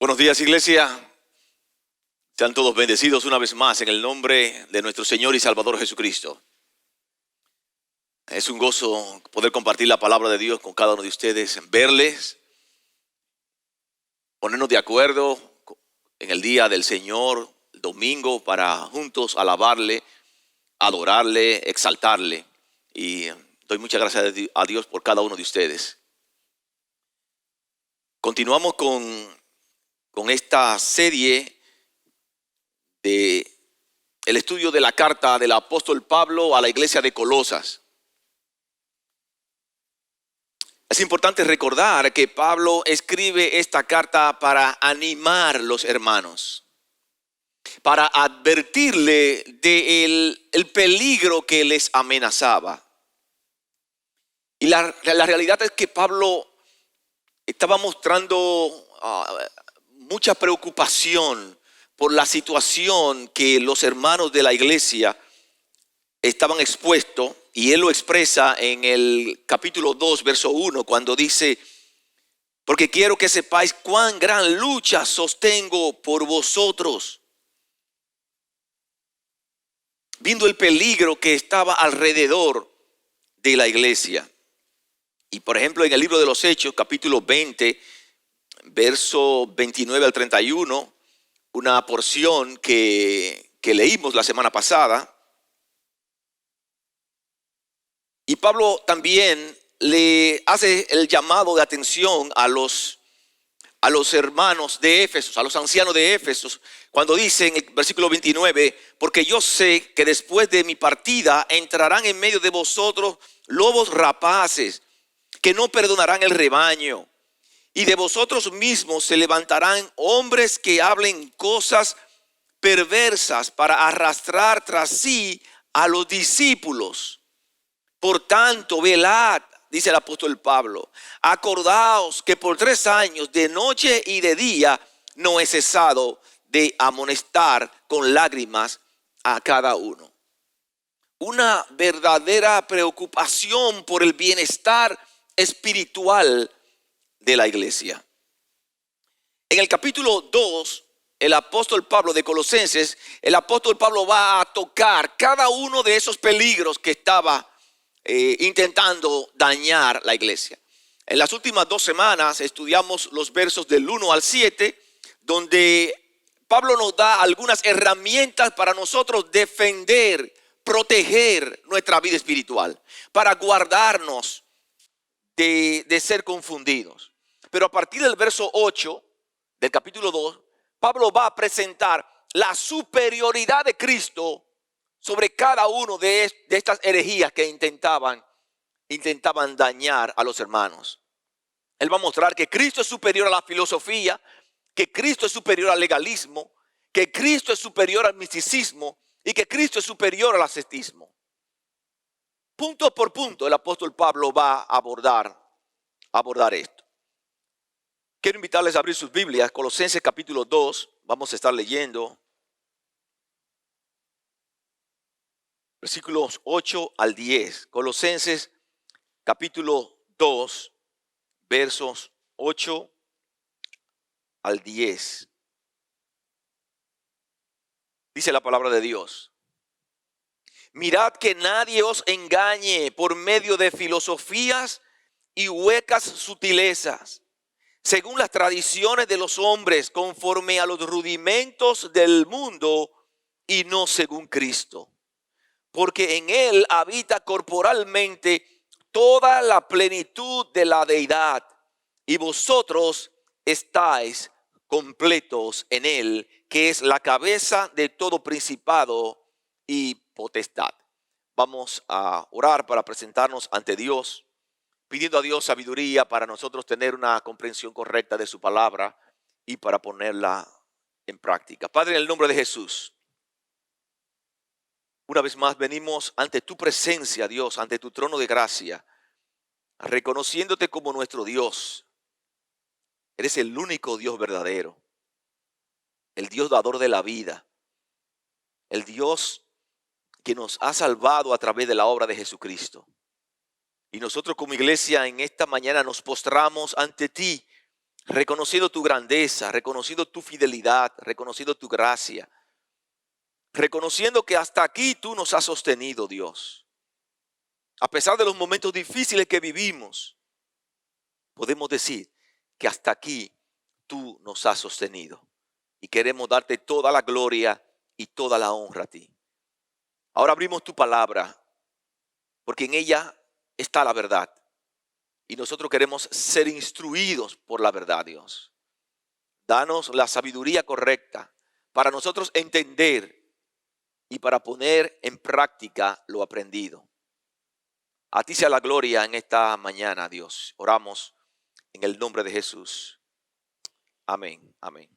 Buenos días, iglesia. Sean todos bendecidos una vez más en el nombre de nuestro Señor y Salvador Jesucristo. Es un gozo poder compartir la palabra de Dios con cada uno de ustedes, verles, ponernos de acuerdo en el día del Señor, el domingo, para juntos alabarle, adorarle, exaltarle. Y doy muchas gracias a Dios por cada uno de ustedes. Continuamos con esta serie de el estudio de la carta del apóstol Pablo a la iglesia de Colosas. Es importante recordar que Pablo escribe esta carta para animar a los hermanos, para advertirle del peligro que les amenazaba. Y la realidad es que Pablo estaba mostrando mucha preocupación por la situación que los hermanos de la iglesia estaban expuestos, y él lo expresa en el capítulo 2, verso 1, cuando dice: porque quiero que sepáis cuán gran lucha sostengo por vosotros, viendo el peligro que estaba alrededor de la iglesia. Y por ejemplo, en el libro de los Hechos, capítulo 20, verso 29 al 31, una porción que leímos la semana pasada. Y Pablo también le hace el llamado de atención a los hermanos de Éfeso, a los ancianos de Éfeso, cuando dice en el versículo 29: porque yo sé que después de mi partida entrarán en medio de vosotros lobos rapaces, que no perdonarán el rebaño. Y de vosotros mismos se levantarán hombres que hablen cosas perversas para arrastrar tras sí a los discípulos. Por tanto, velad, dice el apóstol Pablo, acordaos que por 3 años, de noche y de día, no he cesado de amonestar con lágrimas a cada uno. Una verdadera preocupación por el bienestar espiritual de la iglesia. En el capítulo 2, el apóstol Pablo de Colosenses, el apóstol Pablo va a tocar cada uno de esos peligros que estaba intentando dañar la iglesia. En las últimas 2 semanas estudiamos los versos del 1 al 7, donde Pablo nos da algunas herramientas para nosotros defender, proteger nuestra vida espiritual, para guardarnos de ser confundidos. Pero a partir del verso 8 del capítulo 2, Pablo va a presentar la superioridad de Cristo sobre cada uno de estas herejías que intentaban dañar a los hermanos. Él va a mostrar que Cristo es superior a la filosofía, que Cristo es superior al legalismo, que Cristo es superior al misticismo y que Cristo es superior al ascetismo. Punto por punto el apóstol Pablo va a abordar esto. Quiero invitarles a abrir sus Biblias, Colosenses capítulo 2, vamos a estar leyendo versículos 8 al 10. Colosenses capítulo 2, versos 8 al 10. Dice la palabra de Dios: mirad que nadie os engañe por medio de filosofías y huecas sutilezas, según las tradiciones de los hombres, conforme a los rudimentos del mundo y no según Cristo. Porque en él habita corporalmente toda la plenitud de la deidad, y vosotros estáis completos en él, que es la cabeza de todo principado y potestad. Vamos a orar para presentarnos ante Dios, pidiendo a Dios sabiduría para nosotros tener una comprensión correcta de su palabra y para ponerla en práctica. Padre, en el nombre de Jesús, una vez más venimos ante tu presencia, Dios, ante tu trono de gracia, reconociéndote como nuestro Dios. Eres el único Dios verdadero, el Dios dador de la vida, el Dios que nos ha salvado a través de la obra de Jesucristo. Y nosotros como iglesia en esta mañana nos postramos ante ti, reconociendo tu grandeza, reconociendo tu fidelidad, reconociendo tu gracia, reconociendo que hasta aquí tú nos has sostenido, Dios. A pesar de los momentos difíciles que vivimos, podemos decir que hasta aquí tú nos has sostenido. Y queremos darte toda la gloria y toda la honra a ti. Ahora abrimos tu palabra, porque en ella está la verdad. Y nosotros queremos ser instruidos por la verdad, Dios. Danos la sabiduría correcta para nosotros entender y para poner en práctica lo aprendido. A ti sea la gloria en esta mañana, Dios. Oramos en el nombre de Jesús. Amén, amén.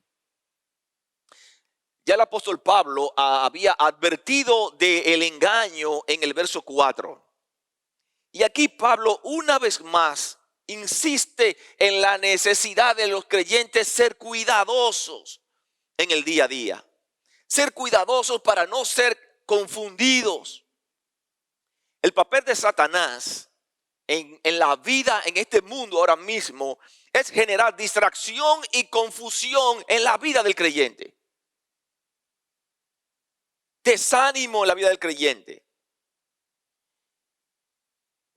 Ya el apóstol Pablo había advertido del engaño en el verso 4. Y aquí Pablo una vez más insiste en la necesidad de los creyentes ser cuidadosos en el día a día. Ser cuidadosos para no ser confundidos. El papel de Satanás en la vida, en este mundo ahora mismo, es generar distracción y confusión en la vida del creyente. Desánimo en la vida del creyente.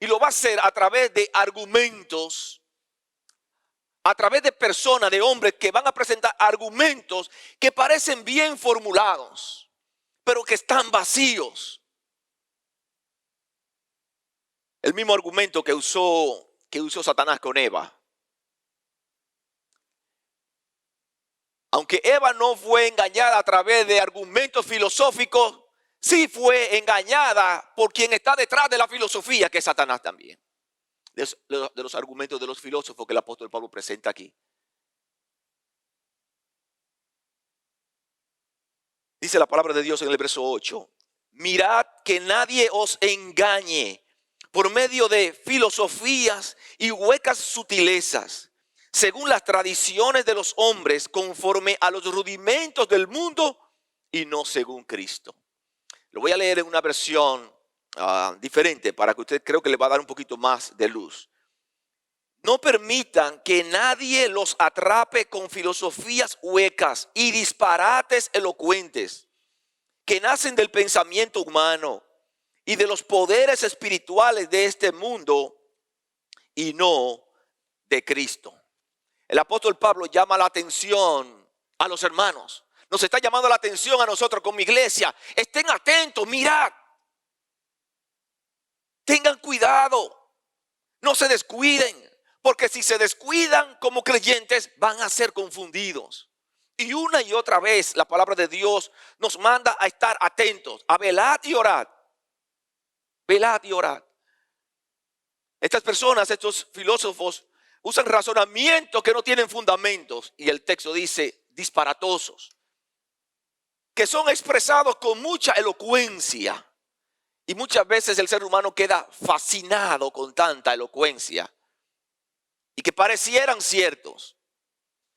Y lo va a hacer a través de argumentos, a través de personas, de hombres que van a presentar argumentos que parecen bien formulados, pero que están vacíos. El mismo argumento que usó Satanás con Eva. Aunque Eva no fue engañada a través de argumentos filosóficos, sí fue engañada por quien está detrás de la filosofía, que es Satanás también. De los argumentos de los filósofos que el apóstol Pablo presenta aquí. Dice la palabra de Dios en el verso 8. Mirad que nadie os engañe por medio de filosofías y huecas sutilezas, según las tradiciones de los hombres, conforme a los rudimentos del mundo y no según Cristo. Lo voy a leer en una versión diferente para que usted, creo que le va a dar un poquito más de luz. No permitan que nadie los atrape con filosofías huecas y disparates elocuentes que nacen del pensamiento humano y de los poderes espirituales de este mundo y no de Cristo. El apóstol Pablo llama la atención a los hermanos. Nos está llamando la atención a nosotros como iglesia. Estén atentos, mirad. Tengan cuidado. No se descuiden. Porque si se descuidan como creyentes van a ser confundidos. Y una y otra vez la palabra de Dios nos manda a estar atentos. A velad y orad. Velad y orad. Estas personas, estos filósofos, usan razonamientos que no tienen fundamentos. Y el texto dice disparatosos. Que son expresados con mucha elocuencia. Y muchas veces el ser humano queda fascinado con tanta elocuencia. Y que parecieran ciertos.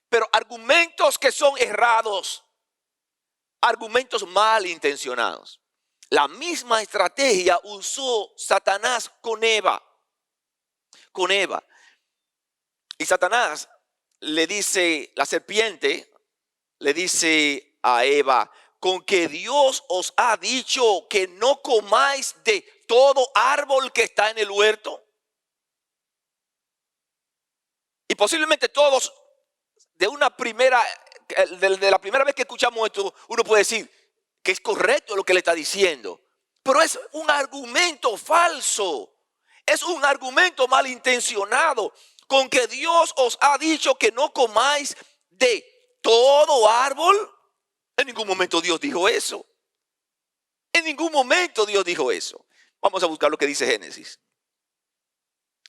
Pero argumentos que son errados. Argumentos malintencionados. La misma estrategia usó Satanás con Eva. Con Eva. Y Satanás le dice, la serpiente le dice a Eva, con que Dios os ha dicho que no comáis de todo árbol que está en el huerto. Y posiblemente todos de la primera vez que escuchamos esto, uno puede decir que es correcto lo que le está diciendo. Pero es un argumento falso. Es un argumento malintencionado. Con que Dios os ha dicho que no comáis de todo árbol. En ningún momento Dios dijo eso. En ningún momento Dios dijo eso. Vamos a buscar lo que dice Génesis.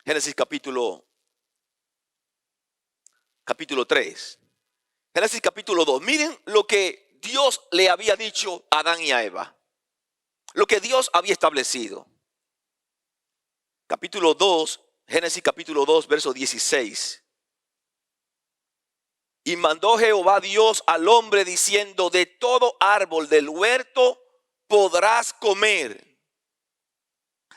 Génesis capítulo 3. Génesis capítulo 2. Miren lo que Dios le había dicho a Adán y a Eva. Lo que Dios había establecido. Capítulo 2, Génesis capítulo 2, verso 16. Y mandó Jehová Dios al hombre diciendo, de todo árbol del huerto podrás comer.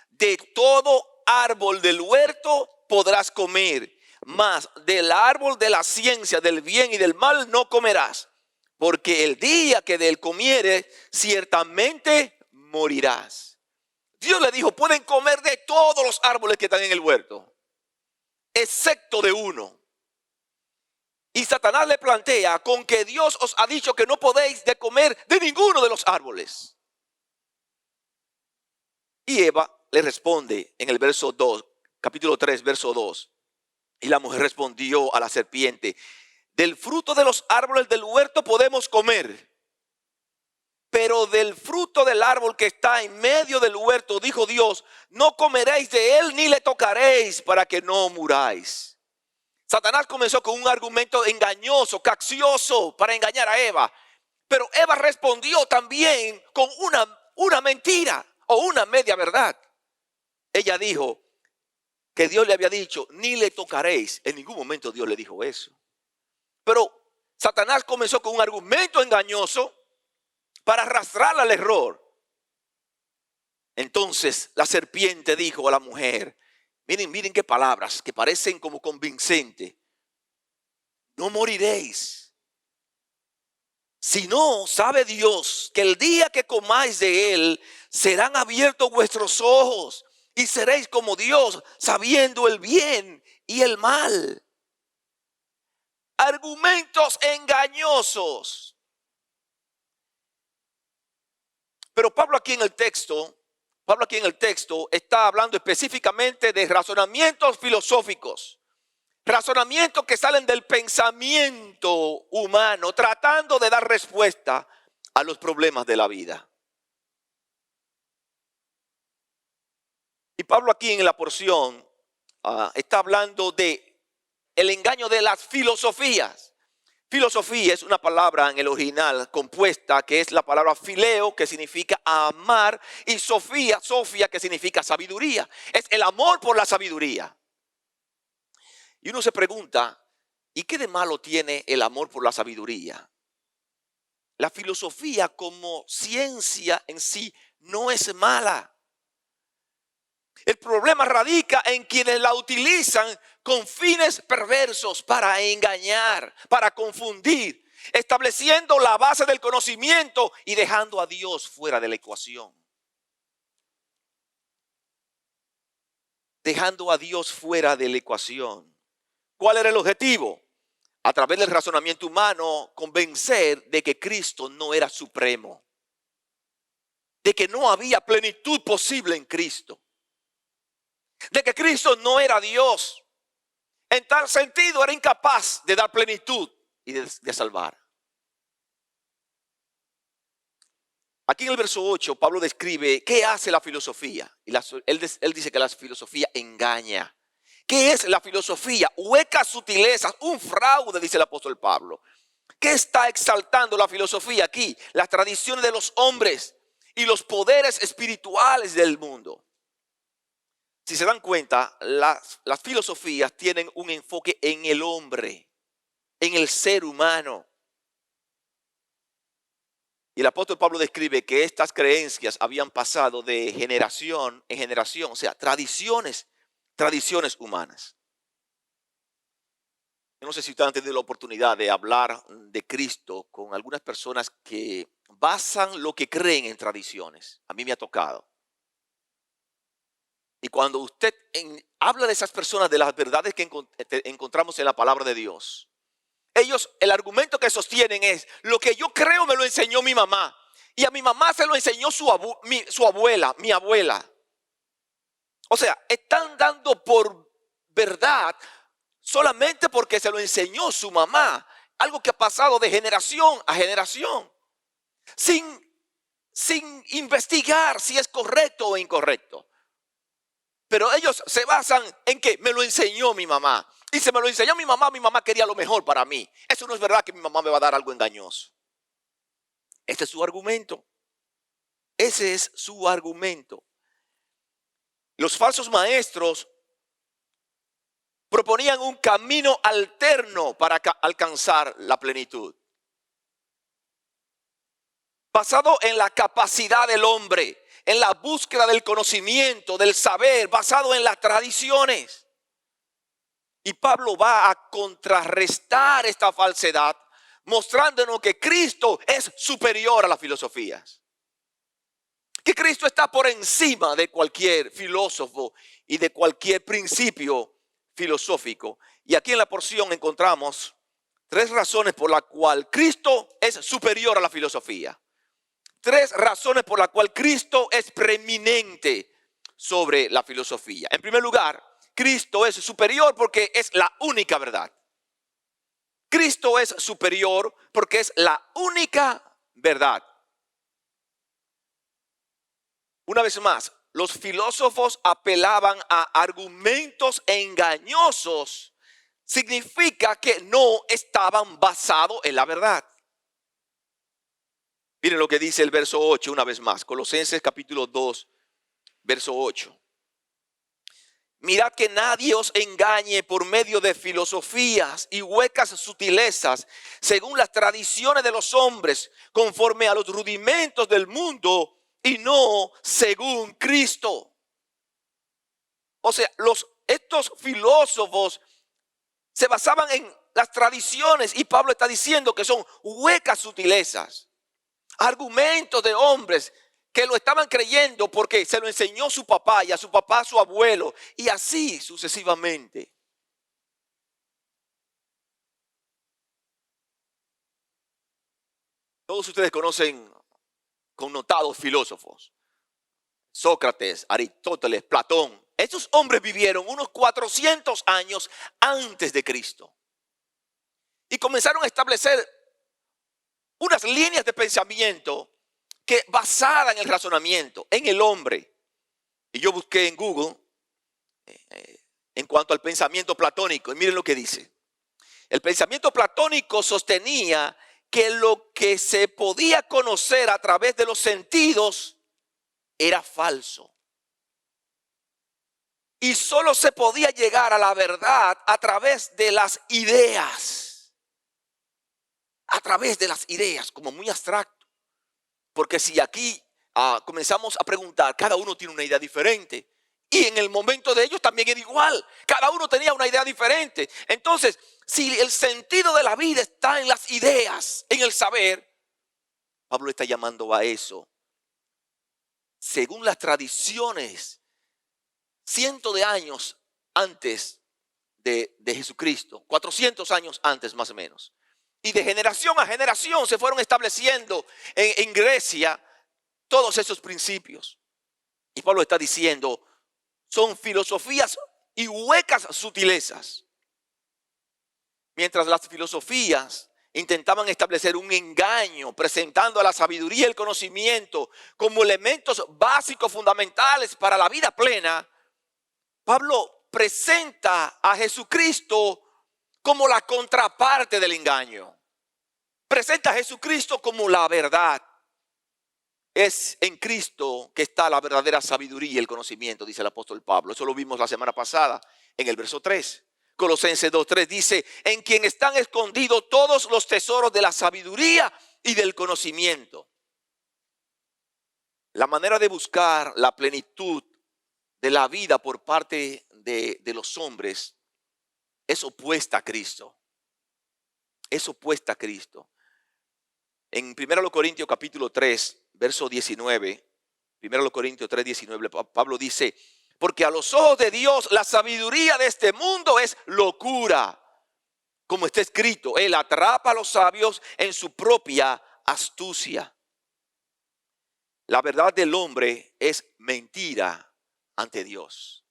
De todo árbol del huerto podrás comer. mas del árbol de la ciencia del bien y del mal no comerás, porque el día que de él comieres, ciertamente morirás. Dios le dijo, pueden comer de todos los árboles que están en el huerto, excepto de uno. Y Satanás le plantea con que Dios os ha dicho que no podéis de comer de ninguno de los árboles. Y Eva le responde en el verso 2, capítulo 3, verso 2. Y la mujer respondió a la serpiente, del fruto de los árboles del huerto podemos comer, pero del fruto del árbol que está en medio del huerto, dijo Dios, no comeréis de él ni le tocaréis para que no muráis. Satanás comenzó con un argumento engañoso, capcioso para engañar a Eva. Pero Eva respondió también con una mentira o una media verdad. Ella dijo que Dios le había dicho, ni le tocaréis. En ningún momento Dios le dijo eso. Pero Satanás comenzó con un argumento engañoso para arrastrarla al error. Entonces la serpiente dijo a la mujer, miren qué palabras que parecen como convincentes. No moriréis. Si no, sabe Dios que el día que comáis de él, serán abiertos vuestros ojos y seréis como Dios, sabiendo el bien y el mal. Argumentos engañosos. Pero Pablo aquí en el texto está hablando específicamente de razonamientos filosóficos. Razonamientos que salen del pensamiento humano, tratando de dar respuesta a los problemas de la vida. Y Pablo aquí en la porción está hablando de el engaño de las filosofías. Filosofía es una palabra en el original compuesta que es la palabra fileo, que significa amar, y sofía que significa sabiduría. Es el amor por la sabiduría. Y uno se pregunta, ¿y qué de malo tiene el amor por la sabiduría? La filosofía como ciencia en sí no es mala. El problema radica en quienes la utilizan con fines perversos para engañar, para confundir, estableciendo la base del conocimiento y dejando a Dios fuera de la ecuación. Dejando a Dios fuera de la ecuación. ¿Cuál era el objetivo? A través del razonamiento humano, convencer de que Cristo no era supremo. De que no había plenitud posible en Cristo. De que Cristo no era Dios. En tal sentido era incapaz de dar plenitud y de salvar. Aquí en el verso 8 Pablo describe qué hace la filosofía. Y él dice que la filosofía engaña. ¿Qué es la filosofía? Huecas sutilezas, un fraude, dice el apóstol Pablo. ¿Qué está exaltando la filosofía aquí? Las tradiciones de los hombres y los poderes espirituales del mundo. Si se dan cuenta, las filosofías tienen un enfoque en el hombre, en el ser humano. Y el apóstol Pablo describe que estas creencias habían pasado de generación en generación, o sea, tradiciones humanas. Yo no sé si ustedes han tenido la oportunidad de hablar de Cristo con algunas personas que basan lo que creen en tradiciones. A mí me ha tocado. Y cuando usted habla de esas personas, de las verdades que encontramos en la palabra de Dios, ellos, el argumento que sostienen es, lo que yo creo me lo enseñó mi mamá. Y a mi mamá se lo enseñó su abuela, mi abuela. O sea, están dando por verdad solamente porque se lo enseñó su mamá. Algo que ha pasado de generación a generación. Sin investigar si es correcto o incorrecto. Pero ellos se basan en que me lo enseñó mi mamá. Y si me lo enseñó mi mamá quería lo mejor para mí. Eso no es verdad que mi mamá me va a dar algo engañoso. Este es su argumento. Ese es su argumento. Los falsos maestros proponían un camino alterno para alcanzar la plenitud. Basado en la capacidad del hombre, en la búsqueda del conocimiento, del saber, basado en las tradiciones. Y Pablo va a contrarrestar esta falsedad, mostrándonos que Cristo es superior a las filosofías. Que Cristo está por encima de cualquier filósofo y de cualquier principio filosófico. Y aquí en la porción encontramos 3 razones por las cuales Cristo es superior a la filosofía. 3 razones por las cuales Cristo es preeminente sobre la filosofía. En primer lugar, Cristo es superior porque es la única verdad. Cristo es superior porque es la única verdad. Una vez más, los filósofos apelaban a argumentos engañosos. Significa que no estaban basados en la verdad. Miren lo que dice el verso 8 una vez más. Colosenses capítulo 2, verso 8. Mirad que nadie os engañe por medio de filosofías y huecas sutilezas, según las tradiciones de los hombres, conforme a los rudimentos del mundo y no según Cristo. O sea, estos filósofos se basaban en las tradiciones y Pablo está diciendo que son huecas sutilezas, argumentos de hombres que lo estaban creyendo porque se lo enseñó su papá y a su papá su abuelo y así sucesivamente. Todos ustedes conocen connotados filósofos. Sócrates, Aristóteles, Platón. Estos hombres vivieron unos 400 años antes de Cristo. Y comenzaron a establecer unas líneas de pensamiento que basadas en el razonamiento, en el hombre. Y yo busqué en Google en cuanto al pensamiento platónico. Y miren lo que dice. El pensamiento platónico sostenía que lo que se podía conocer a través de los sentidos era falso. Y solo se podía llegar a la verdad a través de las ideas. A través de las ideas, como muy abstracto. Porque si aquí comenzamos a preguntar, cada uno tiene una idea diferente. Y en el momento de ellos también era igual. Cada uno tenía una idea diferente. Entonces, si el sentido de la vida está en las ideas, en el saber, Pablo está llamando a eso. Según las tradiciones, cientos de años antes de Jesucristo, 400 años antes más o menos. Y de generación a generación se fueron estableciendo en Grecia todos esos principios. Y Pablo está diciendo, son filosofías y huecas sutilezas. Mientras las filosofías intentaban establecer un engaño, presentando a la sabiduría y el conocimiento como elementos básicos fundamentales para la vida plena, Pablo presenta a Jesucristo como la contraparte del engaño. Presenta a Jesucristo como la verdad. Es en Cristo que está la verdadera sabiduría y el conocimiento, dice el apóstol Pablo. Eso lo vimos la semana pasada en el verso 3. Colosenses 2:3 dice, en quien están escondidos todos los tesoros de la sabiduría y del conocimiento. La manera de buscar la plenitud de la vida por parte de los hombres es opuesta a Cristo. Es opuesta a Cristo. En 1 Corintios capítulo 3, verso 19, 1 Corintios 3, 19, Pablo dice, porque a los ojos de Dios la sabiduría de este mundo es locura. Como está escrito, Él atrapa a los sabios en su propia astucia. La verdad del hombre es mentira ante Dios.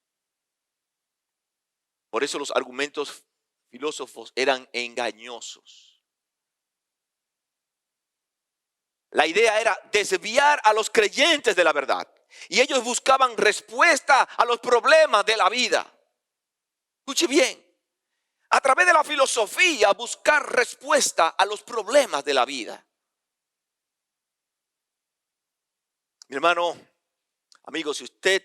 Por eso los argumentos filósofos eran engañosos. La idea era desviar a los creyentes de la verdad. Y ellos buscaban respuesta a los problemas de la vida. Escuche bien. A través de la filosofía buscar respuesta a los problemas de la vida. Mi hermano, amigo, si usted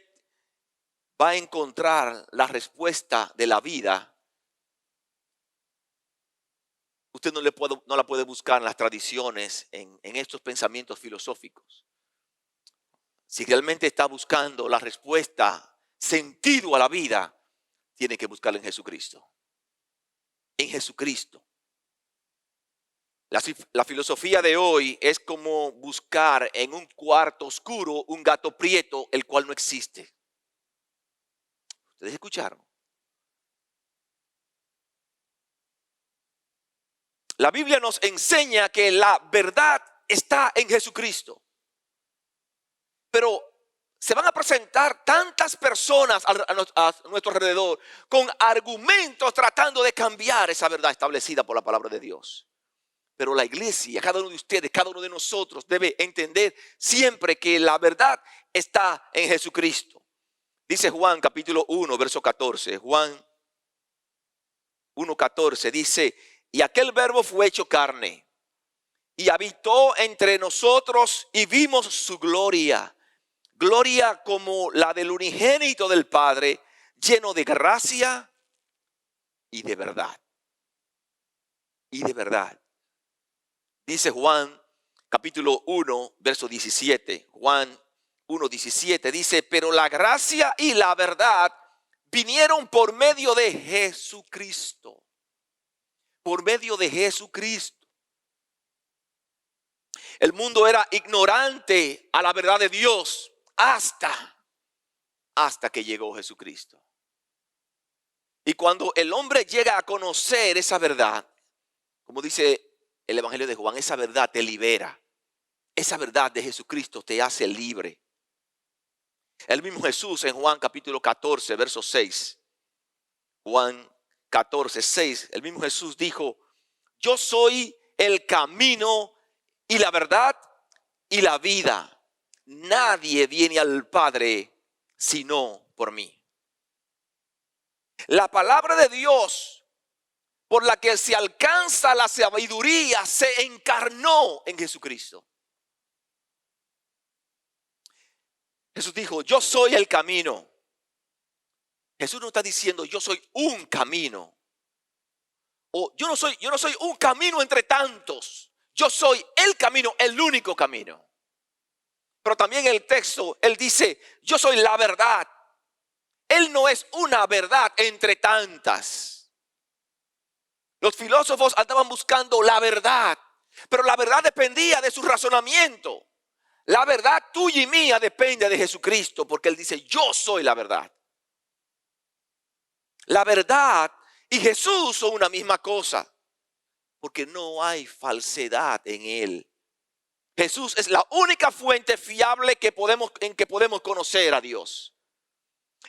va a encontrar la respuesta de la vida, usted no la puede buscar en las tradiciones, en estos pensamientos filosóficos. Si realmente está buscando la respuesta, sentido a la vida, tiene que buscarla en Jesucristo. en Jesucristo. La filosofía de hoy es como buscar en un cuarto oscuro un gato prieto, el cual no existe. ¿Ustedes escucharon? La Biblia nos enseña que la verdad está en Jesucristo. Pero se van a presentar tantas personas a nuestro alrededor con argumentos tratando de cambiar esa verdad establecida por la palabra de Dios. Pero la iglesia, cada uno de ustedes, cada uno de nosotros debe entender siempre que la verdad está en Jesucristo. Dice Juan capítulo 1, verso 14. Juan 1:14 dice, y aquel verbo fue hecho carne y habitó entre nosotros y vimos su gloria. Gloria como la del unigénito del Padre, lleno de gracia y de verdad. Y de verdad. Dice Juan capítulo 1, verso 17. Juan 1:17 dice, pero la gracia y la verdad vinieron por medio de Jesucristo. Por medio de Jesucristo. El mundo era ignorante a la verdad de Dios hasta que llegó Jesucristo. Y cuando el hombre llega a conocer esa verdad, como dice el Evangelio de Juan, esa verdad te libera. Esa verdad de Jesucristo te hace libre. El mismo Jesús en Juan capítulo 14, verso 6. Juan 14, 6. El mismo Jesús dijo, yo soy el camino y la verdad y la vida. Nadie viene al Padre sino por mí. La palabra de Dios por la que se alcanza la sabiduría se encarnó en Jesucristo. Jesús dijo, yo soy el camino. Jesús no está diciendo, yo soy un camino. O yo no soy un camino entre tantos. Yo soy el camino, el único camino. Pero también en el texto, él dice, yo soy la verdad. Él no es una verdad entre tantas. Los filósofos andaban buscando la verdad, pero la verdad dependía de su razonamiento. La verdad tuya y mía depende de Jesucristo, porque Él dice, yo soy la verdad. La verdad y Jesús son una misma cosa, porque no hay falsedad en Él. Jesús es la única fuente fiable en que podemos conocer a Dios.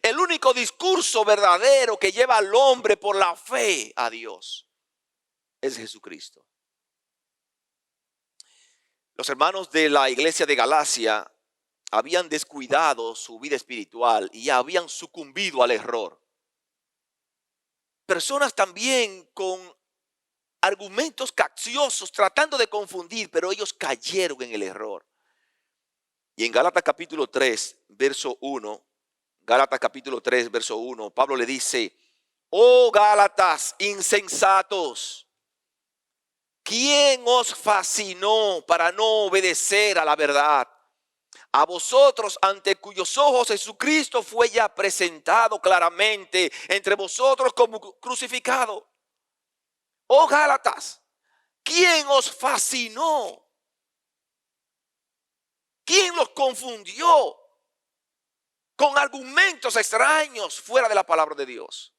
El único discurso verdadero que lleva al hombre por la fe a Dios es Jesucristo. Los hermanos de la iglesia de Galacia habían descuidado su vida espiritual y habían sucumbido al error. Personas también con argumentos capciosos tratando de confundir, pero ellos cayeron en el error. Y en Gálatas capítulo 3, verso 1, Gálatas capítulo 3, verso 1, Pablo le dice, oh Gálatas insensatos, ¿quién os fascinó para no obedecer a la verdad? A vosotros, ante cuyos ojos Jesucristo fue ya presentado claramente entre vosotros como crucificado. Oh Gálatas, ¿quién os fascinó? ¿Quién los confundió con argumentos extraños fuera de la palabra de Dios?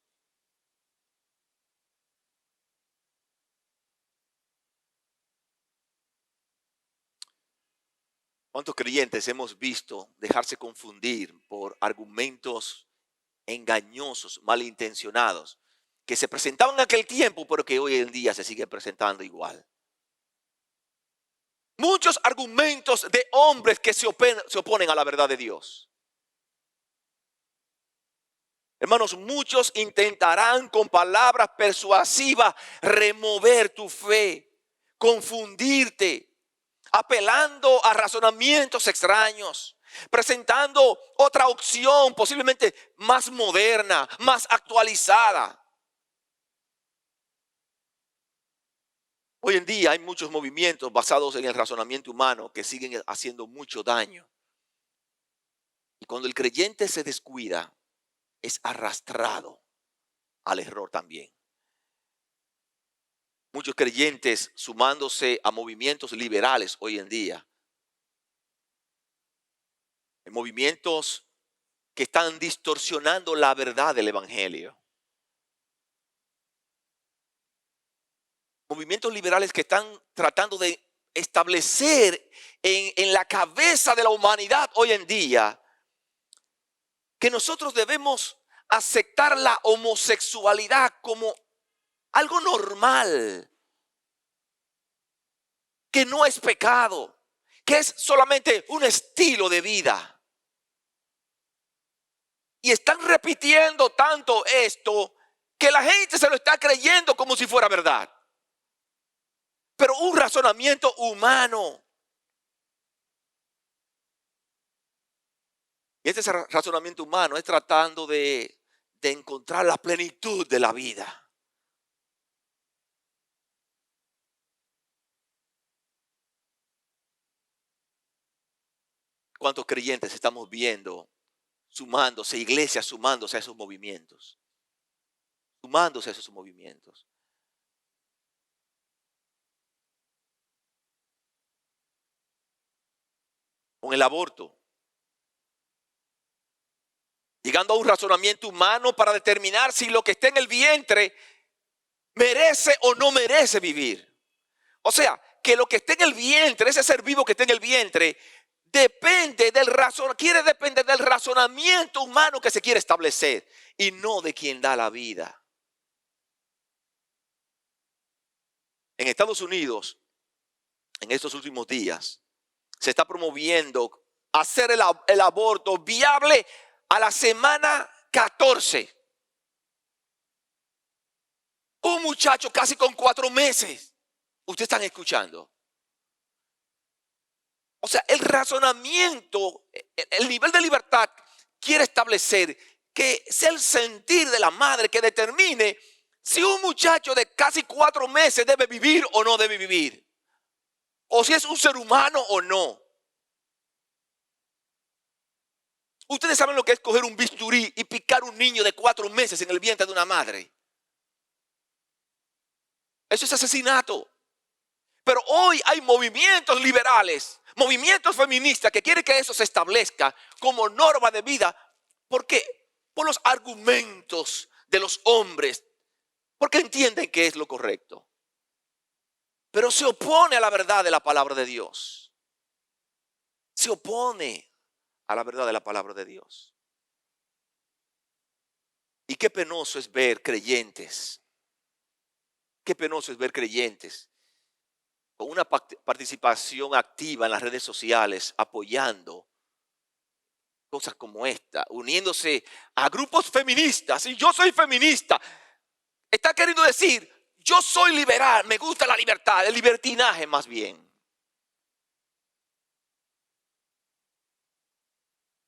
¿Cuántos creyentes hemos visto dejarse confundir por argumentos engañosos, malintencionados, que se presentaban en aquel tiempo, pero que hoy en día se siguen presentando igual? Muchos argumentos de hombres que se oponen a la verdad de Dios. Hermanos, muchos intentarán con palabras persuasivas remover tu fe, confundirte, apelando a razonamientos extraños, presentando otra opción posiblemente más moderna, más actualizada. Hoy en día hay muchos movimientos basados en el razonamiento humano que siguen haciendo mucho daño. Y cuando el creyente se descuida, es arrastrado al error también. Muchos creyentes sumándose a movimientos liberales hoy en día. En movimientos que están distorsionando la verdad del evangelio. Movimientos liberales que están tratando de establecer en la cabeza de la humanidad hoy en día que nosotros debemos aceptar la homosexualidad como algo normal, que no es pecado, que es solamente un estilo de vida. Y están repitiendo tanto esto que la gente se lo está creyendo como si fuera verdad. Pero un razonamiento humano. Y este razonamiento humano es tratando de encontrar la plenitud de la vida. ¿Cuántos creyentes estamos viendo sumándose, iglesias sumándose a esos movimientos? Sumándose a esos movimientos. Con el aborto. Llegando a un razonamiento humano para determinar si lo que está en el vientre merece o no merece vivir. O sea, que lo que está en el vientre, ese ser vivo que está en el vientre, quiere depender del razonamiento humano que se quiere establecer y no de quien da la vida. En Estados Unidos, en estos últimos días, se está promoviendo hacer el aborto viable a la semana 14. Un muchacho casi con 4 meses. Ustedes están escuchando. O sea, el razonamiento, el nivel de libertad quiere establecer que sea el sentir de la madre que determine si un muchacho de casi 4 meses debe vivir o no debe vivir. O si es un ser humano o no. Ustedes saben lo que es coger un bisturí y picar un niño de 4 meses en el vientre de una madre. Eso es asesinato. Pero hoy hay movimientos liberales, movimientos feministas que quieren que eso se establezca como norma de vida. ¿Por qué? Por los argumentos de los hombres. Porque entienden que es lo correcto. Pero se opone a la verdad de la palabra de Dios. Se opone a la verdad de la palabra de Dios. Y qué penoso es ver creyentes. Qué penoso es ver creyentes con una participación activa en las redes sociales, apoyando cosas como esta, uniéndose a grupos feministas. Y yo soy feminista. Está queriendo decir, yo soy liberal, me gusta la libertad, el libertinaje más bien.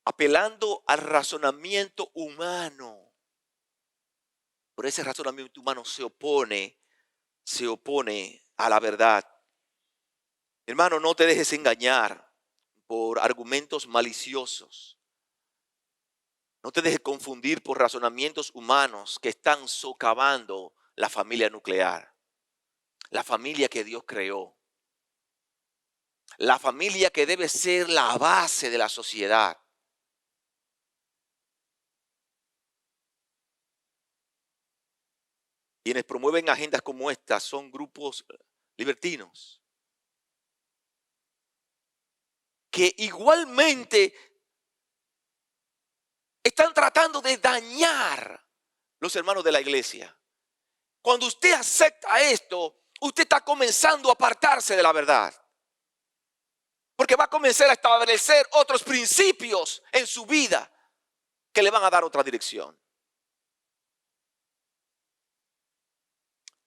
Apelando al razonamiento humano. Por ese razonamiento humano se opone a la verdad. Hermano, no te dejes engañar por argumentos maliciosos. No te dejes confundir por razonamientos humanos que están socavando la familia nuclear. La familia que Dios creó. La familia que debe ser la base de la sociedad. Quienes promueven agendas como estas son grupos libertinos. Que igualmente están tratando de dañar los hermanos de la iglesia. Cuando usted acepta esto, usted está comenzando a apartarse de la verdad. Porque va a comenzar a establecer otros principios en su vida que le van a dar otra dirección.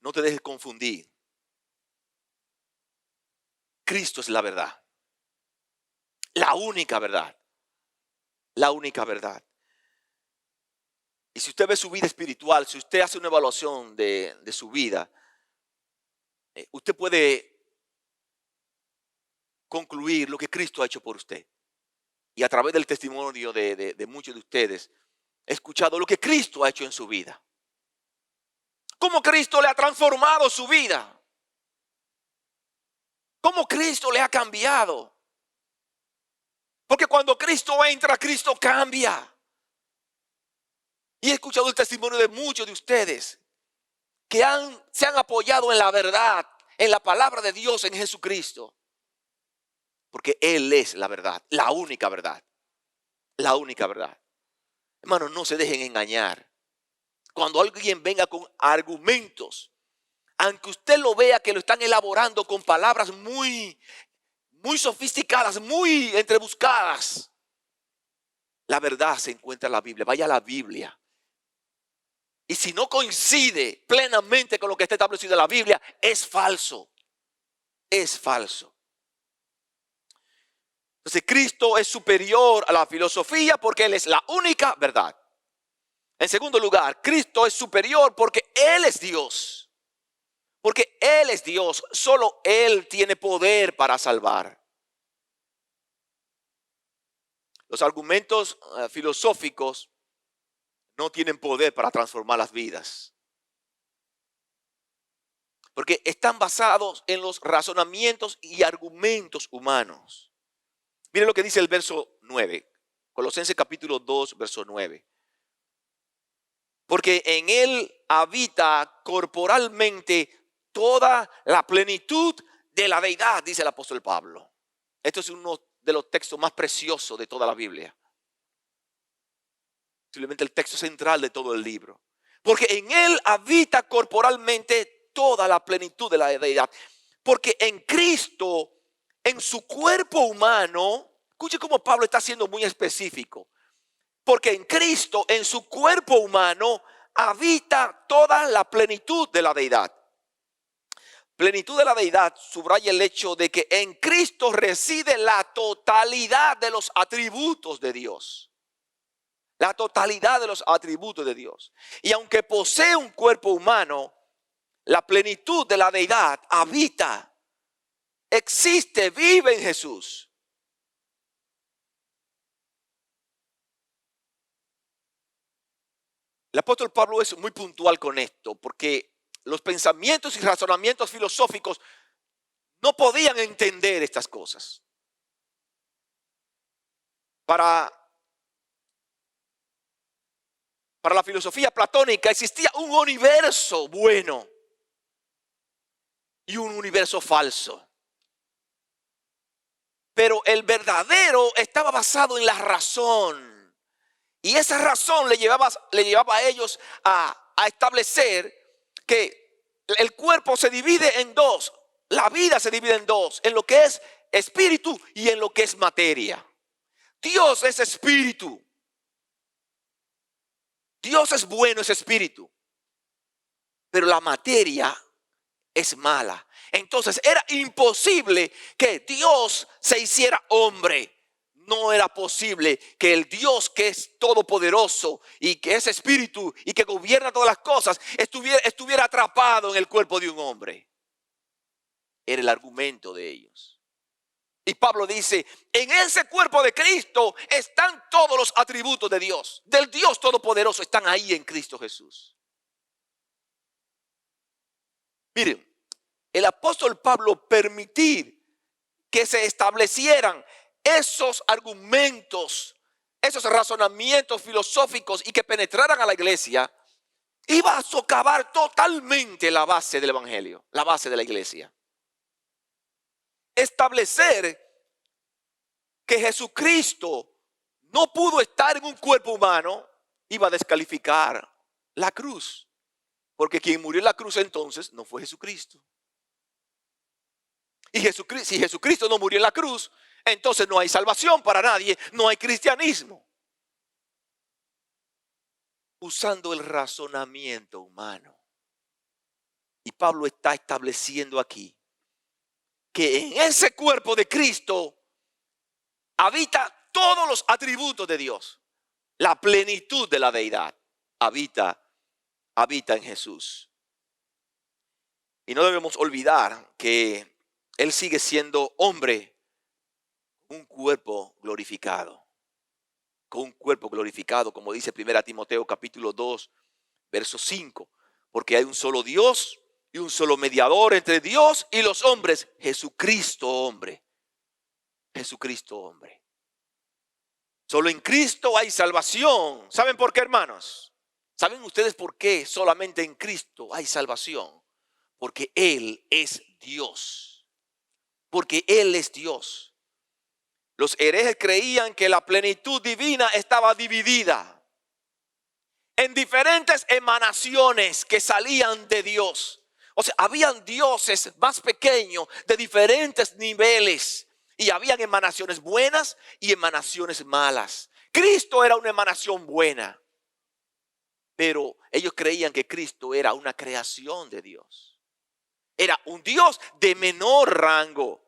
No te dejes confundir. Cristo es la verdad. La única verdad. La única verdad. Y si usted ve su vida espiritual, si usted hace una evaluación de su vida, usted puede concluir lo que Cristo ha hecho por usted. Y a través del testimonio de muchos de ustedes, he escuchado lo que Cristo ha hecho en su vida. Cómo Cristo le ha transformado su vida. cómo Cristo le ha cambiado. Porque cuando Cristo entra, Cristo cambia. Y he escuchado el testimonio de muchos de ustedes que se han apoyado en la verdad, en la palabra de Dios, en Jesucristo. Porque Él es la verdad, la única verdad. La única verdad. Hermanos, no se dejen engañar. Cuando alguien venga con argumentos, aunque usted lo vea que lo están elaborando con palabras muy sofisticadas, muy entrebuscadas, la verdad se encuentra en la Biblia. Vaya a la Biblia. Y si no coincide plenamente con lo que está establecido en la Biblia, es falso. Es falso. Entonces Cristo es superior a la filosofía porque Él es la única verdad. En segundo lugar, Cristo es superior porque Él es Dios. Porque Él es Dios. Solo Él tiene poder para salvar. Los argumentos filosóficos no tienen poder para transformar las vidas. Porque están basados en los razonamientos y argumentos humanos. Miren lo que dice el verso 9. Colosenses capítulo 2, verso 9. Porque en Él habita corporalmente toda la plenitud de la deidad, dice el apóstol Pablo. Esto es uno de los textos más preciosos de toda la Biblia. Simplemente el texto central de todo el libro. Porque en Él habita corporalmente toda la plenitud de la deidad. Porque en Cristo, en su cuerpo humano, escuche cómo Pablo está siendo muy específico. Porque en Cristo, en su cuerpo humano, habita toda la plenitud de la deidad. Plenitud de la deidad subraya el hecho de que en Cristo reside la totalidad de los atributos de Dios. La totalidad de los atributos de Dios. Y aunque posee un cuerpo humano, la plenitud de la deidad habita, existe, vive en Jesús. El apóstol Pablo es muy puntual con esto, porque los pensamientos y razonamientos filosóficos no podían entender estas cosas. Para la filosofía platónica existía un universo bueno y un universo falso. Pero el verdadero estaba basado en la razón. Y esa razón le llevaba a ellos a establecer que el cuerpo se divide en dos. La vida se divide en dos. En lo que es espíritu y en lo que es materia. Dios es espíritu. Dios es bueno, es espíritu. Pero la materia es mala. Entonces era imposible que Dios se hiciera hombre. No era posible que el Dios que es todopoderoso y que es espíritu y que gobierna todas las cosas estuviera atrapado en el cuerpo de un hombre. Era el argumento de ellos. Y Pablo dice, en ese cuerpo de Cristo están todos los atributos de Dios. Del Dios todopoderoso están ahí en Cristo Jesús. Miren, el apóstol Pablo permitir que se establecieran esos argumentos, esos razonamientos filosóficos y que penetraran a la iglesia, iba a socavar totalmente la base del evangelio, la base de la iglesia. Establecer que Jesucristo no pudo estar en un cuerpo humano iba a descalificar la cruz, porque quien murió en la cruz entonces no fue Jesucristo. Y si Jesucristo no murió en la cruz, entonces no hay salvación para nadie, no hay cristianismo. Usando el razonamiento humano. Y Pablo está estableciendo aquí que en ese cuerpo de Cristo habita todos los atributos de Dios. La plenitud de la deidad habita en Jesús. Y no debemos olvidar que Él sigue siendo hombre con un cuerpo glorificado. Con un cuerpo glorificado, como dice 1 Timoteo capítulo 2, verso 5. Porque hay un solo Dios y un solo mediador entre Dios y los hombres, Jesucristo hombre. Jesucristo hombre. Solo en Cristo hay salvación. ¿Saben por qué, hermanos? ¿Saben ustedes por qué solamente en Cristo hay salvación? Porque Él es Dios. Porque Él es Dios. Los herejes creían que la plenitud divina estaba dividida en diferentes emanaciones que salían de Dios. O sea, habían dioses más pequeños de diferentes niveles y habían emanaciones buenas y emanaciones malas. Cristo era una emanación buena, pero ellos creían que Cristo era una creación de Dios. Era un Dios de menor rango.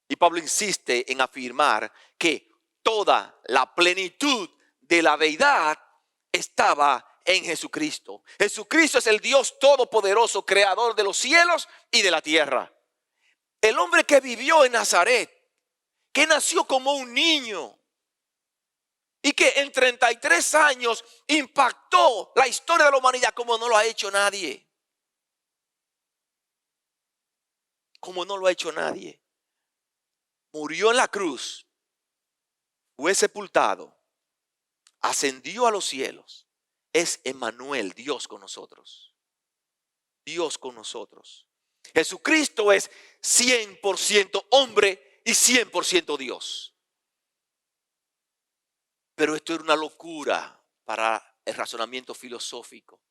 Y Pablo insiste en afirmar que toda la plenitud de la deidad estaba en Jesucristo. Jesucristo es el Dios todopoderoso, creador de los cielos y de la tierra. El hombre que vivió en Nazaret, que nació como un niño y que en 33 años impactó la historia de la humanidad como no lo ha hecho nadie. Como no lo ha hecho nadie. Murió en la cruz, fue sepultado, ascendió a los cielos. Es Emmanuel, Dios con nosotros. Dios con nosotros. Jesucristo es 100% hombre y 100% Dios. Pero esto era una locura para el razonamiento filosófico.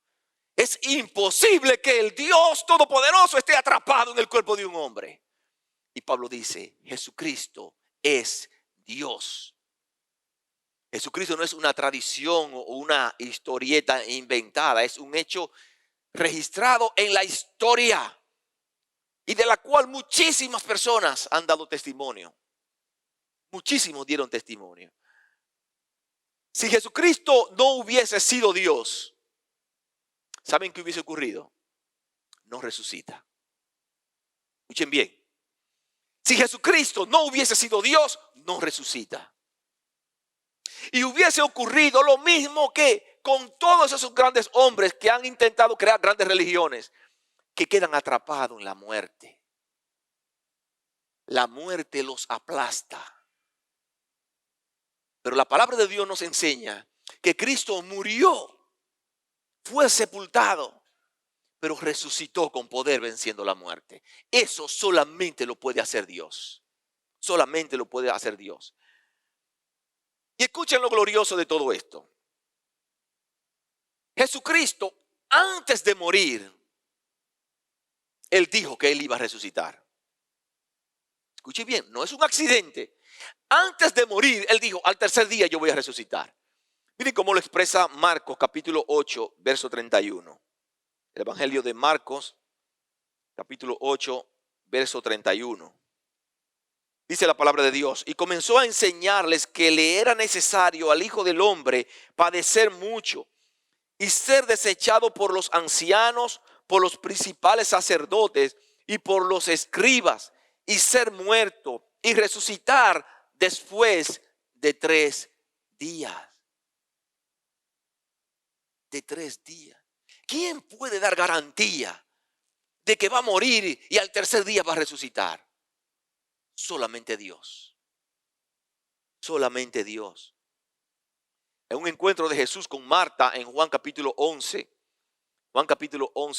Es imposible que el Dios todopoderoso esté atrapado en el cuerpo de un hombre. Y Pablo dice, Jesucristo es Dios. Jesucristo no es una tradición o una historieta inventada, es un hecho registrado en la historia y de la cual muchísimas personas han dado testimonio. Muchísimos dieron testimonio. Si Jesucristo no hubiese sido Dios, ¿saben qué hubiese ocurrido? No resucita. Escuchen bien. Si Jesucristo no hubiese sido Dios, no resucita. Y hubiese ocurrido lo mismo que con todos esos grandes hombres que han intentado crear grandes religiones, que quedan atrapados en la muerte. La muerte los aplasta. Pero la palabra de Dios nos enseña que Cristo murió, fue sepultado, pero resucitó con poder venciendo la muerte. Eso solamente lo puede hacer Dios. Solamente lo puede hacer Dios. Y escuchen lo glorioso de todo esto. Jesucristo, antes de morir, Él dijo que Él iba a resucitar. Escuche bien, no es un accidente. Antes de morir, Él dijo, al tercer día yo voy a resucitar. Miren cómo lo expresa Marcos capítulo 8, verso 31. El Evangelio de Marcos, capítulo 8, verso 31. Dice la palabra de Dios, y comenzó a enseñarles que le era necesario al Hijo del Hombre padecer mucho y ser desechado por los ancianos, por los principales sacerdotes y por los escribas, y ser muerto y resucitar después de 3 días. De 3 días. ¿Quién puede dar garantía de que va a morir y al tercer día va a resucitar? Solamente Dios. Solamente Dios. En un encuentro de Jesús con Marta en Juan capítulo 11,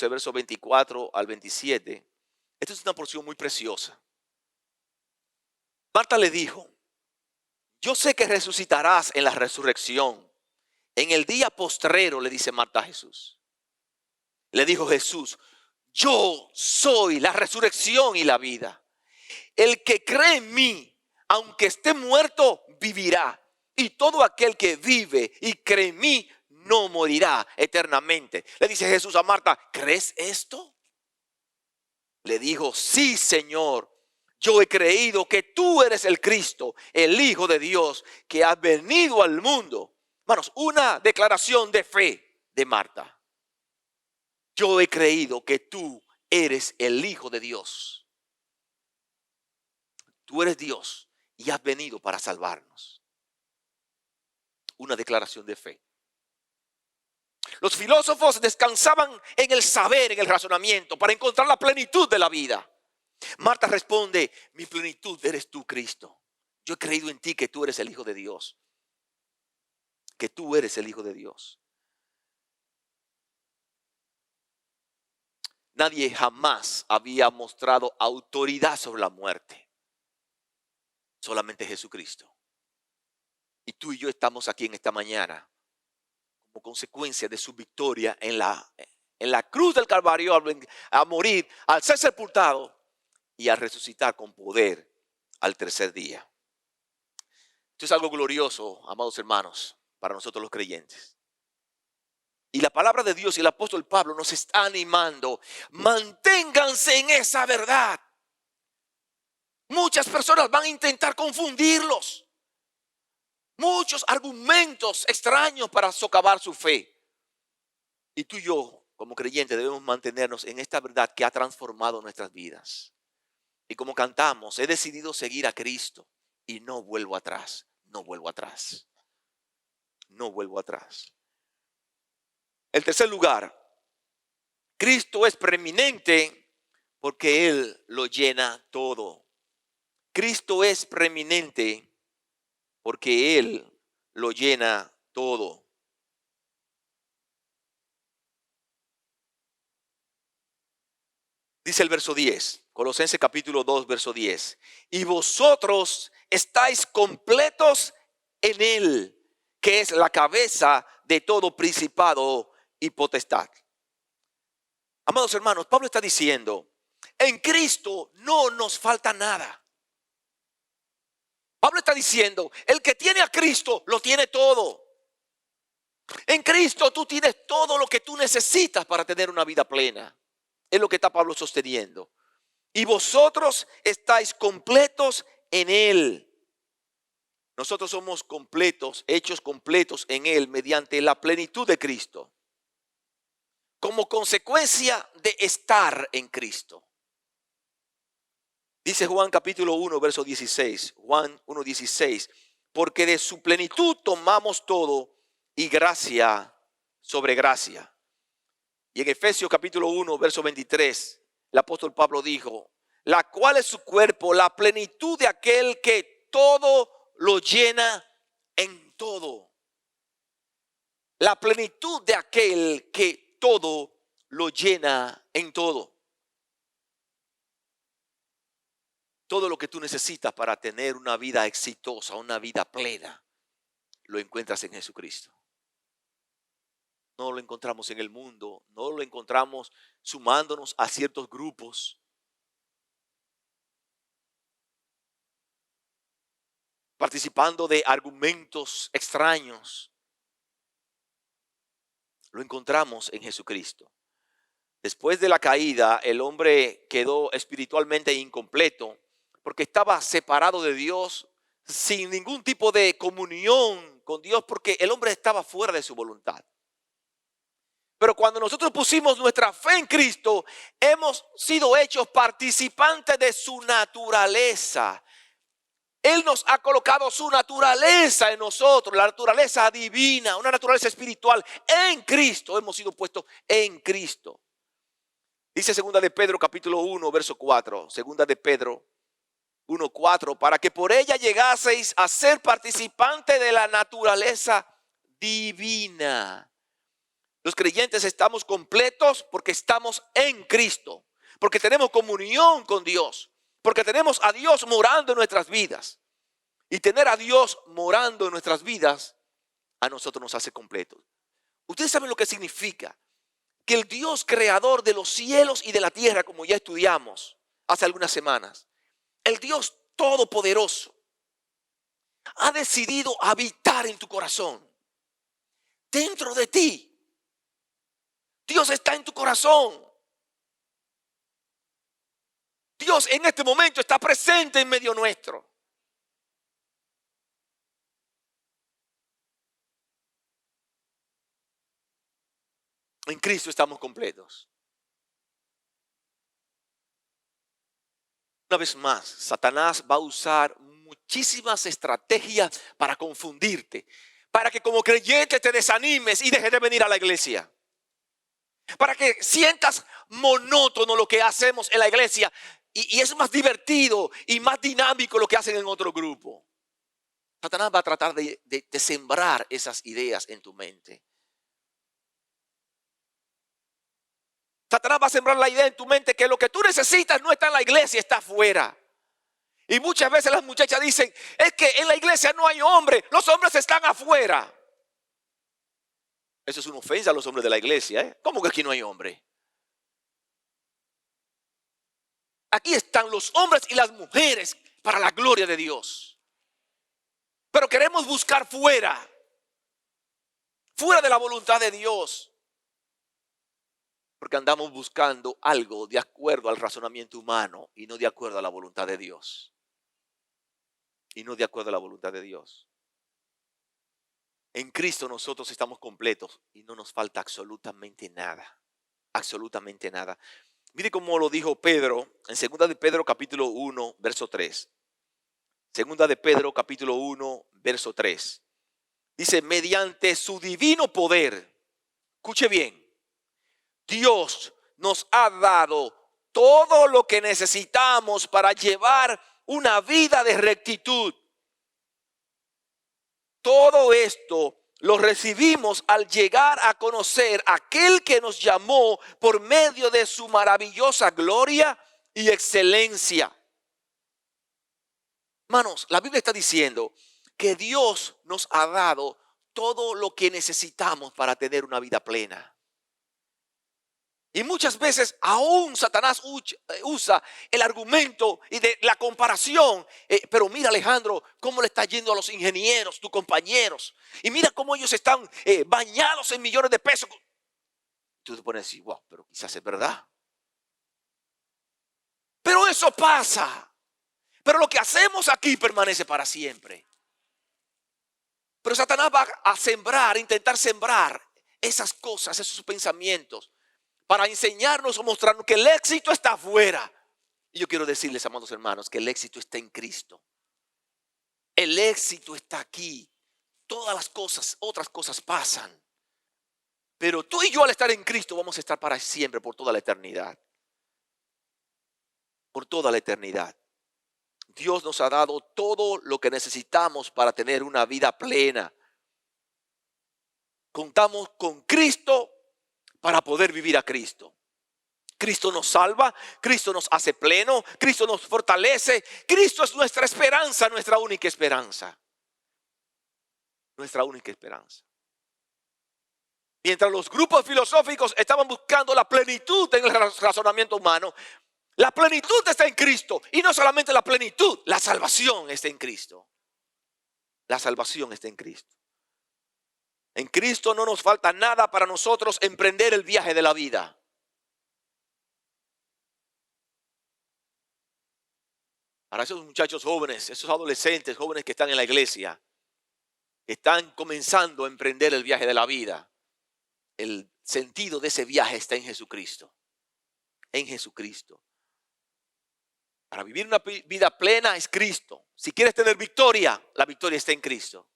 versos 24 al 27. Esta es una porción muy preciosa. Marta le dijo, yo sé que resucitarás en la resurrección. En el día postrero, le dice Marta a Jesús. Le dijo Jesús, yo soy la resurrección y la vida. El que cree en mí, aunque esté muerto, vivirá. Y todo aquel que vive y cree en mí, no morirá eternamente. Le dice Jesús a Marta, ¿crees esto? Le dijo, sí, Señor. Yo he creído que tú eres el Cristo, el Hijo de Dios, que has venido al mundo. Hermanos, una declaración de fe de Marta. Yo he creído que tú eres el Hijo de Dios. Tú eres Dios y has venido para salvarnos. Una declaración de fe. Los filósofos descansaban en el saber, en el razonamiento, para encontrar la plenitud de la vida. Marta responde, mi plenitud eres tú, Cristo. Yo he creído en ti que tú eres el Hijo de Dios. Que tú eres el Hijo de Dios. Nadie jamás había mostrado autoridad sobre la muerte. Solamente Jesucristo. Y tú y yo estamos aquí en esta mañana como consecuencia de su victoria en la cruz del Calvario, a morir, al ser sepultado y a resucitar con poder al tercer día. Esto es algo glorioso, amados hermanos, para nosotros los creyentes. Y la palabra de Dios y el apóstol Pablo nos está animando. Manténganse en esa verdad. Muchas personas van a intentar confundirlos. Muchos argumentos extraños para socavar su fe. Y tú y yo, como creyentes, debemos mantenernos en esta verdad que ha transformado nuestras vidas. Y como cantamos, he decidido seguir a Cristo y no vuelvo atrás, no vuelvo atrás, no vuelvo atrás. En tercer lugar, Cristo es preeminente porque Él lo llena todo. Cristo es preeminente porque Él lo llena todo. Dice el verso 10, Colosenses capítulo 2, verso 10. Y vosotros estáis completos en Él, que es la cabeza de todo principado y potestad. Amados hermanos, Pablo está diciendo, en Cristo no nos falta nada. Pablo está diciendo, el que tiene a Cristo lo tiene todo. En Cristo tú tienes todo lo que tú necesitas para tener una vida plena. Es lo que está Pablo sosteniendo. Y vosotros estáis completos en Él. Nosotros somos completos, hechos completos en Él mediante la plenitud de Cristo. Como consecuencia de estar en Cristo. Dice Juan capítulo 1, verso 16. Juan 1, 16. Porque de su plenitud tomamos todo y gracia sobre gracia. Y en Efesios capítulo 1, verso 23, el apóstol Pablo dijo, la cual es su cuerpo, la plenitud de aquel que todo lo llena en todo. La plenitud de aquel que todo lo llena en todo. Todo lo que tú necesitas para tener una vida exitosa, una vida plena, lo encuentras en Jesucristo. No lo encontramos en el mundo, no lo encontramos sumándonos a ciertos grupos. Participando de argumentos extraños. Lo encontramos en Jesucristo. Después de la caída, el hombre quedó espiritualmente incompleto porque estaba separado de Dios, sin ningún tipo de comunión con Dios, porque el hombre estaba fuera de su voluntad. Pero cuando nosotros pusimos nuestra fe en Cristo, hemos sido hechos participantes de su naturaleza. Él nos ha colocado su naturaleza en nosotros, la naturaleza divina, una naturaleza espiritual en Cristo. Hemos sido puestos en Cristo. Dice segunda de Pedro capítulo 1, verso 4. Segunda de Pedro 1, 4. Para que por ella llegaseis a ser participantes de la naturaleza divina. Los creyentes estamos completos porque estamos en Cristo. Porque tenemos comunión con Dios. Porque tenemos a Dios morando en nuestras vidas. Y tener a Dios morando en nuestras vidas a nosotros nos hace completos. Ustedes saben lo que significa que el Dios creador de los cielos y de la tierra, como ya estudiamos hace algunas semanas, el Dios todopoderoso, ha decidido habitar en tu corazón, dentro de ti. Dios está en tu corazón. Dios en este momento está presente en medio nuestro. En Cristo estamos completos. Una vez más, Satanás va a usar muchísimas estrategias para confundirte, para que como creyente te desanimes y dejes de venir a la iglesia. Para que sientas monótono lo que hacemos en la iglesia y es más divertido y más dinámico lo que hacen en otro grupo. Satanás va a tratar de sembrar esas ideas en tu mente. Satanás va a sembrar la idea en tu mente que lo que tú necesitas no está en la iglesia, está afuera. Y muchas veces las muchachas dicen, es que en la iglesia no hay hombres, los hombres están afuera. Eso es una ofensa a los hombres de la iglesia, ¿eh? ¿Cómo que aquí no hay hombre? Aquí están los hombres y las mujeres para la gloria de Dios. Pero queremos buscar fuera de la voluntad de Dios. Porque andamos buscando algo de acuerdo al razonamiento humano y no de acuerdo a la voluntad de Dios. Y no de acuerdo a la voluntad de Dios. En Cristo nosotros estamos completos y no nos falta absolutamente nada. Absolutamente nada. Mire cómo lo dijo Pedro en 2 de Pedro capítulo 1, verso 3. 2 de Pedro capítulo 1, verso 3. Dice, mediante su divino poder, escuche bien, Dios nos ha dado todo lo que necesitamos para llevar una vida de rectitud. Todo esto lo recibimos al llegar a conocer a aquel que nos llamó por medio de su maravillosa gloria y excelencia. Hermanos, la Biblia está diciendo que Dios nos ha dado todo lo que necesitamos para tener una vida plena. Y muchas veces aún Satanás usa el argumento y de la comparación. Pero mira, Alejandro, cómo le está yendo a los ingenieros, tus compañeros. Y mira cómo ellos están bañados en millones de pesos. Tú te pones así, wow, pero quizás es verdad. Pero eso pasa. Pero lo que hacemos aquí permanece para siempre. Pero Satanás va a sembrar, a intentar sembrar esas cosas, esos pensamientos, para enseñarnos o mostrarnos que el éxito está afuera. Y yo quiero decirles, amados hermanos, que el éxito está en Cristo. El éxito está aquí. Todas las cosas, otras cosas pasan. Pero tú y yo al estar en Cristo vamos a estar para siempre, por toda la eternidad. Por toda la eternidad. Dios nos ha dado todo lo que necesitamos para tener una vida plena. Contamos con Cristo para poder vivir a Cristo. Cristo nos salva, Cristo nos hace pleno, Cristo nos fortalece. Cristo es nuestra esperanza, nuestra única esperanza. Nuestra única esperanza. Mientras los grupos filosóficos estaban buscando la plenitud en el razonamiento humano, la plenitud está en Cristo. Y no solamente la plenitud, la salvación está en Cristo. La salvación está en Cristo. En Cristo no nos falta nada para nosotros emprender el viaje de la vida. Para esos muchachos jóvenes, esos adolescentes jóvenes que están en la iglesia, están comenzando a emprender el viaje de la vida. El sentido de ese viaje está en Jesucristo. En Jesucristo. Para vivir una vida plena es Cristo. Si quieres tener victoria, la victoria está en Cristo.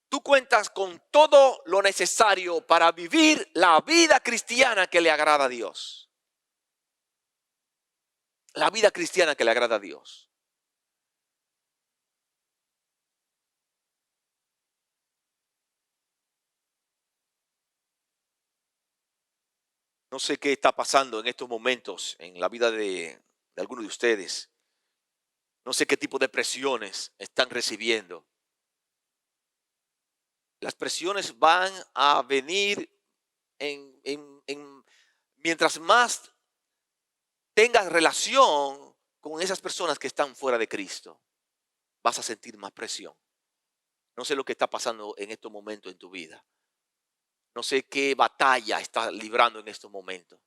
Tú cuentas con todo lo necesario para vivir la vida cristiana que le agrada a Dios. La vida cristiana que le agrada a Dios. No sé qué está pasando en estos momentos en la vida de algunos de ustedes. No sé qué tipo de presiones están recibiendo. Las presiones van a venir mientras más tengas relación con esas personas que están fuera de Cristo. Vas a sentir más presión. No sé lo que está pasando en estos momentos en tu vida. No sé qué batalla estás librando en estos momentos.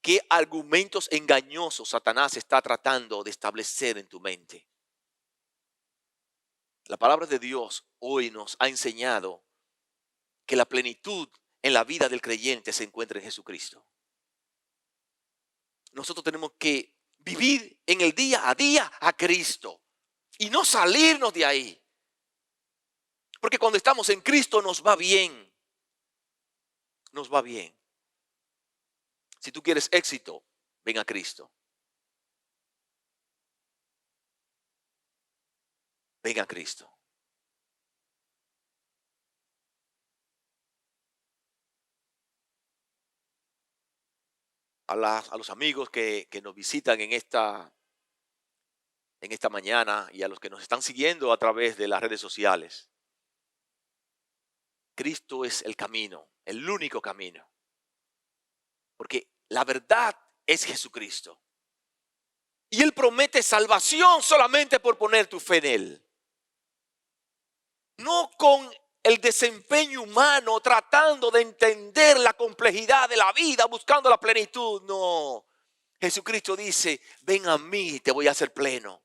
¿Qué argumentos engañosos Satanás está tratando de establecer en tu mente? La palabra de Dios hoy nos ha enseñado que la plenitud en la vida del creyente se encuentra en Jesucristo. Nosotros tenemos que vivir en el día a día a Cristo y no salirnos de ahí. Porque cuando estamos en Cristo nos va bien. Nos va bien. Si tú quieres éxito, ven a Cristo. Ven a Cristo. A los amigos que nos visitan en esta mañana y a los que nos están siguiendo a través de las redes sociales. Cristo es el camino, el único camino. Porque la verdad es Jesucristo. Y Él promete salvación solamente por poner tu fe en Él. No con el desempeño humano, tratando de entender la complejidad de la vida, buscando la plenitud. No. Jesucristo dice, ven a mí y te voy a hacer pleno.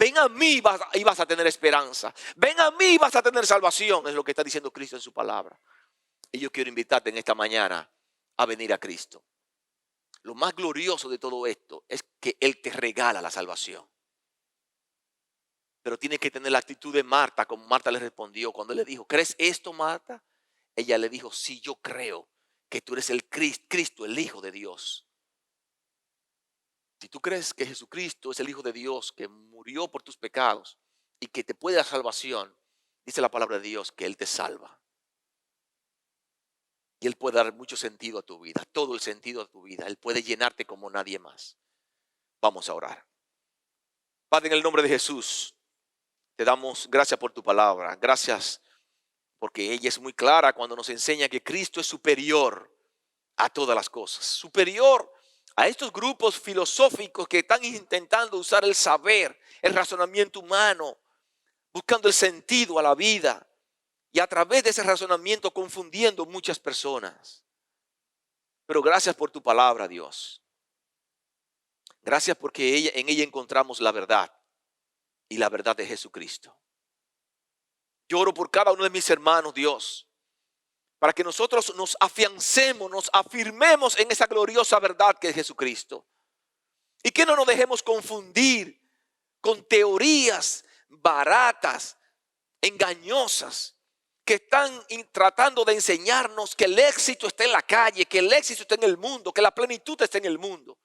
Ven a mí y vas a tener esperanza. Ven a mí y vas a tener salvación. Es lo que está diciendo Cristo en su palabra. Y yo quiero invitarte en esta mañana a venir a Cristo. Lo más glorioso de todo esto es que Él te regala la salvación. Pero tienes que tener la actitud de Marta, como Marta le respondió cuando le dijo, ¿crees esto, Marta? Ella le dijo, sí, yo creo que tú eres el Cristo, el Hijo de Dios. Si tú crees que Jesucristo es el Hijo de Dios, que murió por tus pecados y que te puede dar salvación, dice la palabra de Dios que Él te salva. Y Él puede dar mucho sentido a tu vida, todo el sentido a tu vida. Él puede llenarte como nadie más. Vamos a orar. Padre, en el nombre de Jesús, te damos gracias por tu palabra. Gracias porque ella es muy clara cuando nos enseña que Cristo es superior a todas las cosas. Superior a estos grupos filosóficos que están intentando usar el saber, el razonamiento humano, buscando el sentido a la vida. Y a través de ese razonamiento confundiendo muchas personas. Pero gracias por tu palabra, Dios. Gracias porque en ella encontramos la verdad. Y la verdad de Jesucristo. Yo oro por cada uno de mis hermanos, Dios. Para que nosotros nos afiancemos, nos afirmemos en esa gloriosa verdad que es Jesucristo. Y que no nos dejemos confundir con teorías baratas, engañosas, que están tratando de enseñarnos que el éxito está en la calle, que el éxito está en el mundo, que la plenitud está en el mundo.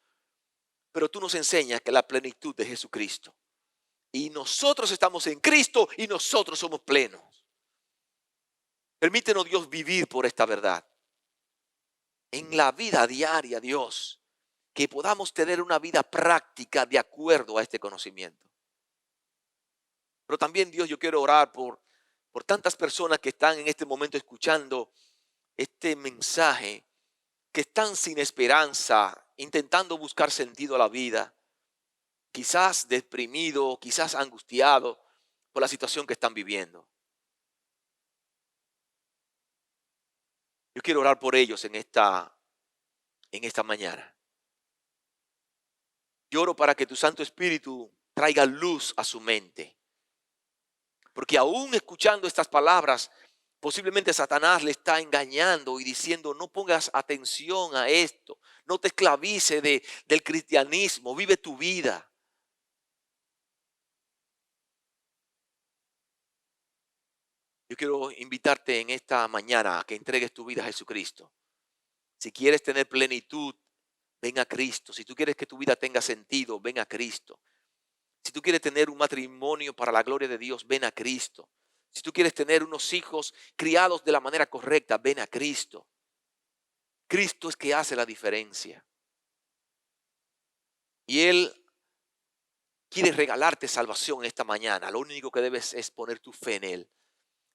Pero tú nos enseñas que la plenitud de Jesucristo. Y nosotros estamos en Cristo y nosotros somos plenos. Permítenos, Dios, vivir por esta verdad. En la vida diaria, Dios, que podamos tener una vida práctica de acuerdo a este conocimiento. Pero también, Dios, yo quiero orar por tantas personas que están en este momento escuchando este mensaje, que están sin esperanza, intentando buscar sentido a la vida, quizás deprimido, quizás angustiado por la situación que están viviendo. Yo quiero orar por ellos en esta mañana. Yo oro para que tu Santo Espíritu traiga luz a su mente. Porque aún escuchando estas palabras, posiblemente Satanás le está engañando y diciendo, no pongas atención a esto, no te esclavices del cristianismo, vive tu vida. Yo quiero invitarte en esta mañana a que entregues tu vida a Jesucristo. Si quieres tener plenitud, ven a Cristo. Si tú quieres que tu vida tenga sentido, ven a Cristo. Si tú quieres tener un matrimonio para la gloria de Dios, ven a Cristo. Si tú quieres tener unos hijos criados de la manera correcta, ven a Cristo. Cristo es que hace la diferencia. Y Él quiere regalarte salvación esta mañana. Lo único que debes es poner tu fe en Él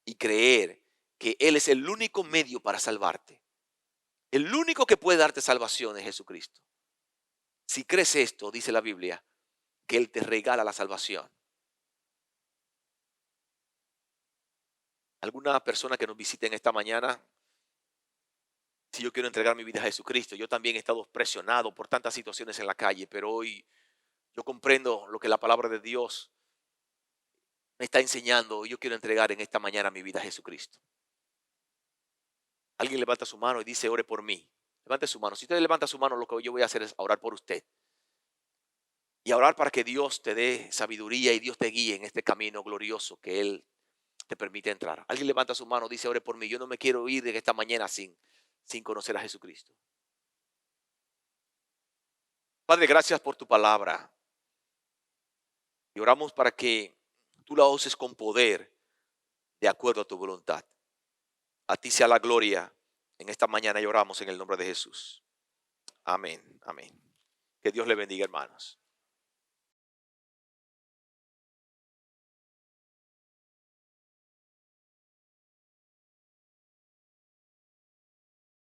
y creer que Él es el único medio para salvarte. El único que puede darte salvación es Jesucristo. Si crees esto, dice la Biblia, que Él te regala la salvación. Alguna persona que nos visite en esta mañana, si yo quiero entregar mi vida a Jesucristo, yo también he estado presionado por tantas situaciones en la calle, pero hoy yo comprendo lo que la palabra de Dios me está enseñando y yo quiero entregar en esta mañana mi vida a Jesucristo. Alguien levanta su mano y dice, ore por mí. Levante su mano. Si usted levanta su mano, lo que yo voy a hacer es orar por usted. Y a orar para que Dios te dé sabiduría y Dios te guíe en este camino glorioso que Él te permite entrar. Alguien levanta su mano, dice, ore por mí. Yo no me quiero ir de esta mañana sin conocer a Jesucristo. Padre, gracias por tu palabra. Y oramos para que tú la uses con poder de acuerdo a tu voluntad. A ti sea la gloria en esta mañana y oramos en el nombre de Jesús. Amén, amén. Que Dios le bendiga, hermanos.